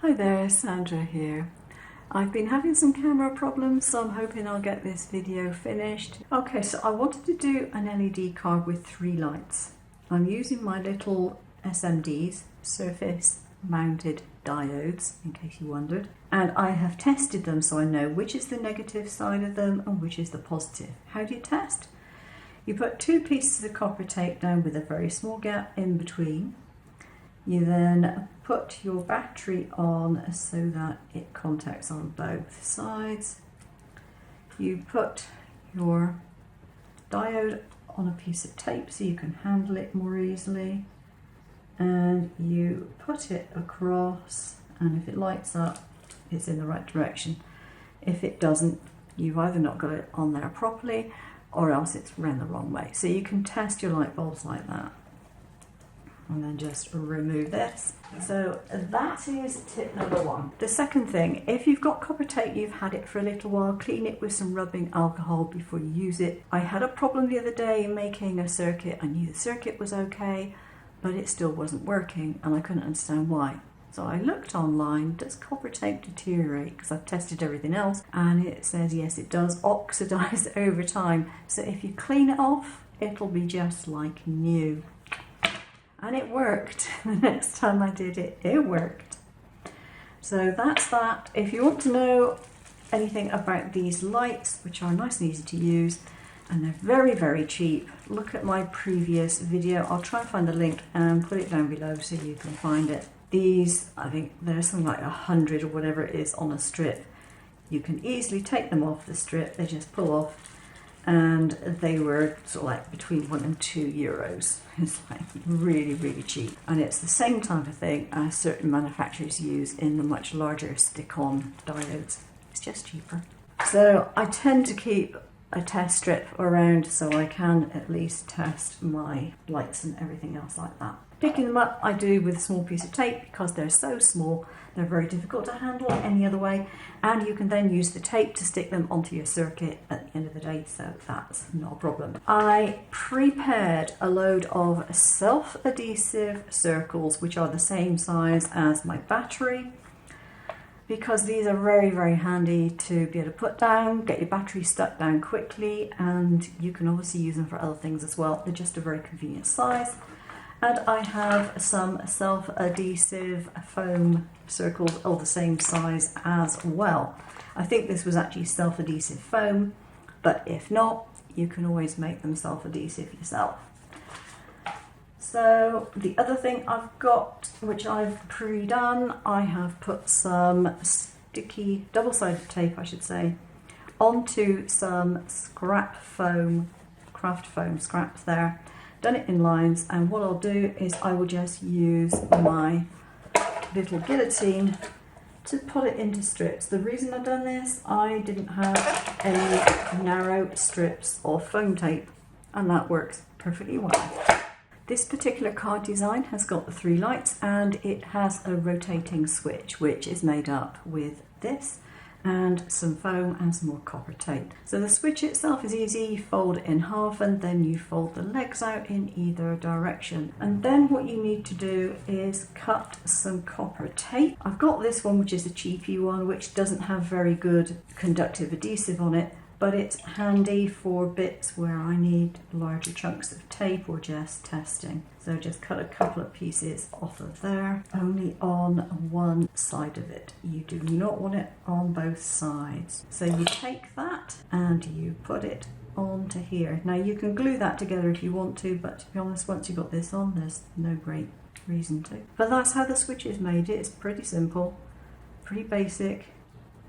Hi there, Sandra here. I've been having some camera problems, so I'm hoping I'll get this video finished. Okay, so I wanted to do an LED card with 3 lights. I'm using my little SMDs, surface mounted diodes, in case you wondered. And I have tested them so I know which is the negative side of them and which is the positive. How do you test? You put 2 pieces of copper tape down with a very small gap in between. You then put your battery on so that it contacts on both sides. You put your diode on a piece of tape so you can handle it more easily, and you put it across, and if it lights up, it's in the right direction. If it doesn't, you've either not got it on there properly or else it's ran the wrong way. So you can test your light bulbs like that. And then just remove this. So that is tip number 1. The second thing, if you've got copper tape, you've had it for a little while, clean it with some rubbing alcohol before you use it. I had a problem the other day making a circuit. I knew the circuit was okay, but it still wasn't working and I couldn't understand why. So I looked online, does copper tape deteriorate? Because I've tested everything else and it says yes, it does oxidize over time. So if you clean it off, it'll be just like new. And it worked. The next time I did it, it worked. So that's that. If you want to know anything about these lights, which are nice and easy to use, and they're very, very cheap, look at my previous video. I'll try and find the link and put it down below so you can find it. These, I think there's something like 100 or whatever it is on a strip. You can easily take them off the strip. They just pull off. And they were sort of like between 1 and 2 euros. It's like really, really cheap. And it's the same type of thing as certain manufacturers use in the much larger stick-on diodes. It's just cheaper. So I tend to keep a test strip around so I can at least test my lights and everything else like that. Picking them up I do with a small piece of tape because they're so small, they're very difficult to handle any other way, and you can then use the tape to stick them onto your circuit at the end of the day, so that's not a problem. I prepared a load of self-adhesive circles which are the same size as my battery, because these are very, very handy to be able to put down, get your battery stuck down quickly, and you can obviously use them for other things as well. They're just a very convenient size. And I have some self-adhesive foam circles of the same size as well. I think this was actually self-adhesive foam, but if not, you can always make them self-adhesive yourself. So the other thing I've got, which I've pre-done, I have put some sticky, double-sided tape I should say, onto some scrap foam, craft foam scraps there. Done it in lines, and what I'll do is I will just use my little guillotine to put it into strips. The reason I've done this, I didn't have any narrow strips of foam tape, and that works perfectly well. This particular card design has got the 3 lights, and it has a rotating switch which is made up with this and some foam and some more copper tape. So the switch itself is easy. You fold it in half and then you fold the legs out in either direction. And then what you need to do is cut some copper tape. I've got this one, which is a cheapy one, which doesn't have very good conductive adhesive on it, but it's handy for bits where I need larger chunks of tape or just testing. So just cut a couple of pieces off of there, only on one side of it. You do not want it on both sides. So you take that and you put it onto here. Now you can glue that together if you want to, but to be honest, once you've got this on, there's no great reason to. But that's how the switch is made. It's pretty simple, pretty basic,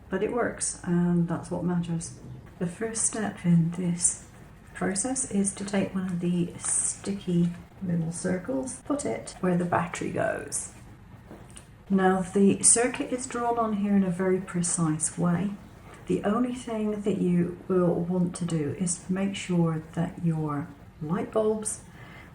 but it works, and that's what matters. The first step in this process is to take one of the sticky little circles, put it where the battery goes. Now the circuit is drawn on here in a very precise way. The only thing that you will want to do is make sure that your light bulbs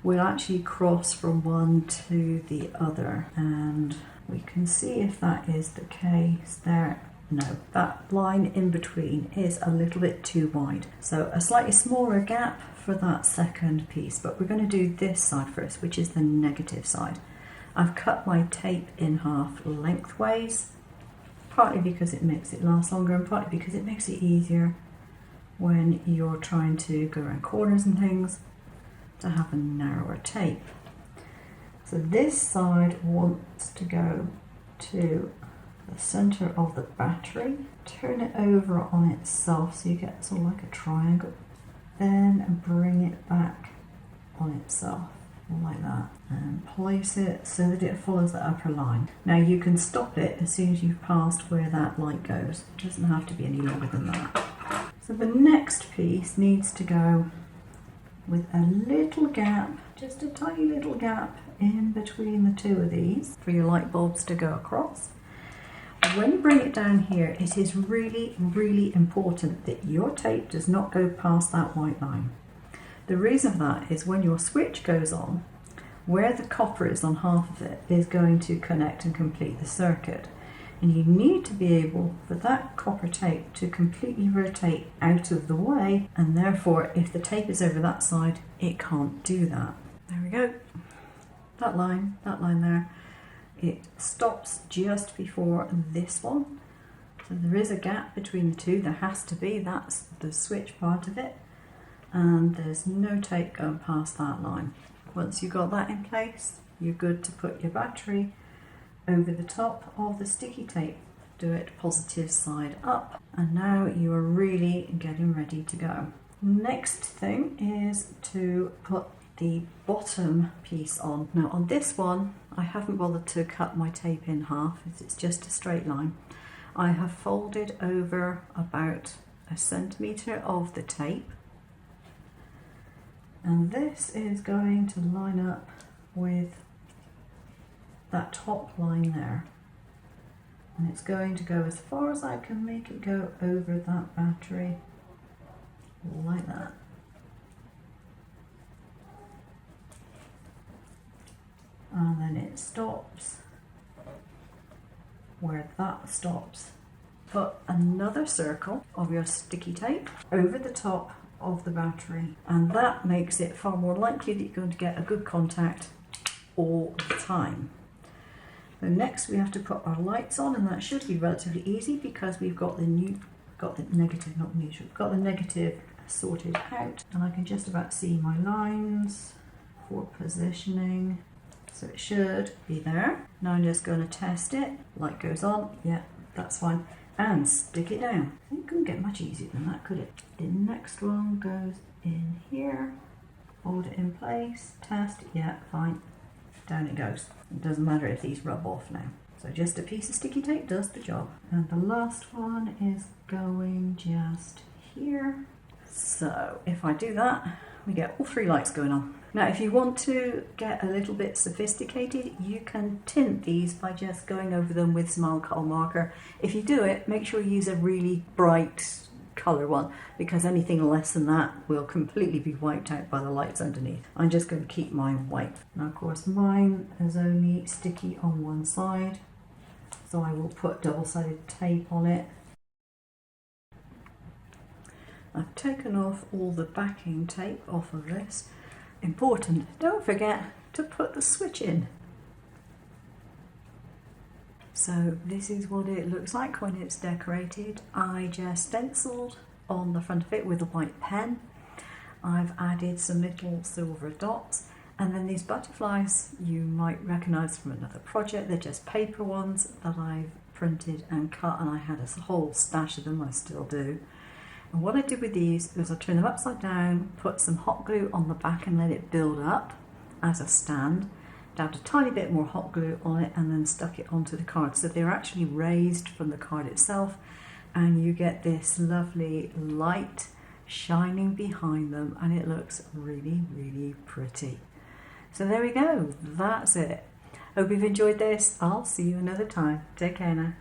will actually cross from one to the other, and we can see if that is the case there. No, that line in between is a little bit too wide. So a slightly smaller gap for that second piece, but we're going to do this side first, which is the negative side. I've cut my tape in half lengthways, partly because it makes it last longer and partly because it makes it easier when you're trying to go around corners and things to have a narrower tape. So this side wants to go to the center of the battery. Turn it over on itself so you get sort of like a triangle. Then bring it back on itself like that and place it so that it follows the upper line. Now you can stop it as soon as you've passed where that light goes. It doesn't have to be any longer than that. So the next piece needs to go with a little gap, just a tiny little gap in between the two of these for your light bulbs to go across. When you bring it down here, it is really, really important that your tape does not go past that white line. The reason for that is when your switch goes on, where the copper is on half of it is going to connect and complete the circuit. And you need to be able for that copper tape to completely rotate out of the way, and therefore if the tape is over that side, it can't do that. There we go. That line there, it stops just before this one. So there is a gap between the two, there has to be, that's the switch part of it. And there's no tape going past that line. Once you've got that in place, you're good to put your battery over the top of the sticky tape. Do it positive side up, and now you are really getting ready to go. Next thing is to put the bottom piece on. Now on this one, I haven't bothered to cut my tape in half, it's just a straight line. I have folded over about 1 centimetre of the tape, and this is going to line up with that top line there, and it's going to go as far as I can make it go over that battery, like that. And then it stops where that stops. Put another circle of your sticky tape over the top of the battery, and that makes it far more likely that you're going to get a good contact all the time. So next we have to put our lights on, and that should be relatively easy because we've got the negative sorted out, and I can just about see my lines for positioning. So it should be there. Now I'm just going to test it. Light goes on, yeah, that's fine. And stick it down. It couldn't get much easier than that, could it? The next one goes in here. Hold it in place, test, yeah, fine. Down it goes. It doesn't matter if these rub off now. So just a piece of sticky tape does the job. And the last one is going just here. So if I do that, we get all 3 lights going on. Now if you want to get a little bit sophisticated, you can tint these by just going over them with some alcohol marker. If you do it, make sure you use a really bright colour one, because anything less than that will completely be wiped out by the lights underneath. I'm just going to keep mine white. Now of course mine is only sticky on one side, so I will put double-sided tape on it. I've taken off all the backing tape off of this. Important, don't forget to put the switch in. So this is what it looks like when it's decorated. I just stenciled on the front of it with a white pen. I've added some little silver dots, and then these butterflies you might recognise from another project. They're just paper ones that I've printed and cut, and I had a whole stash of them, I still do. And what I did with these was I turned them upside down, put some hot glue on the back and let it build up as a stand, dabbed a tiny bit more hot glue on it, and then stuck it onto the card. So they're actually raised from the card itself, and you get this lovely light shining behind them, and it looks really, really pretty. So there we go, that's it. Hope you've enjoyed this. I'll see you another time. Take care now.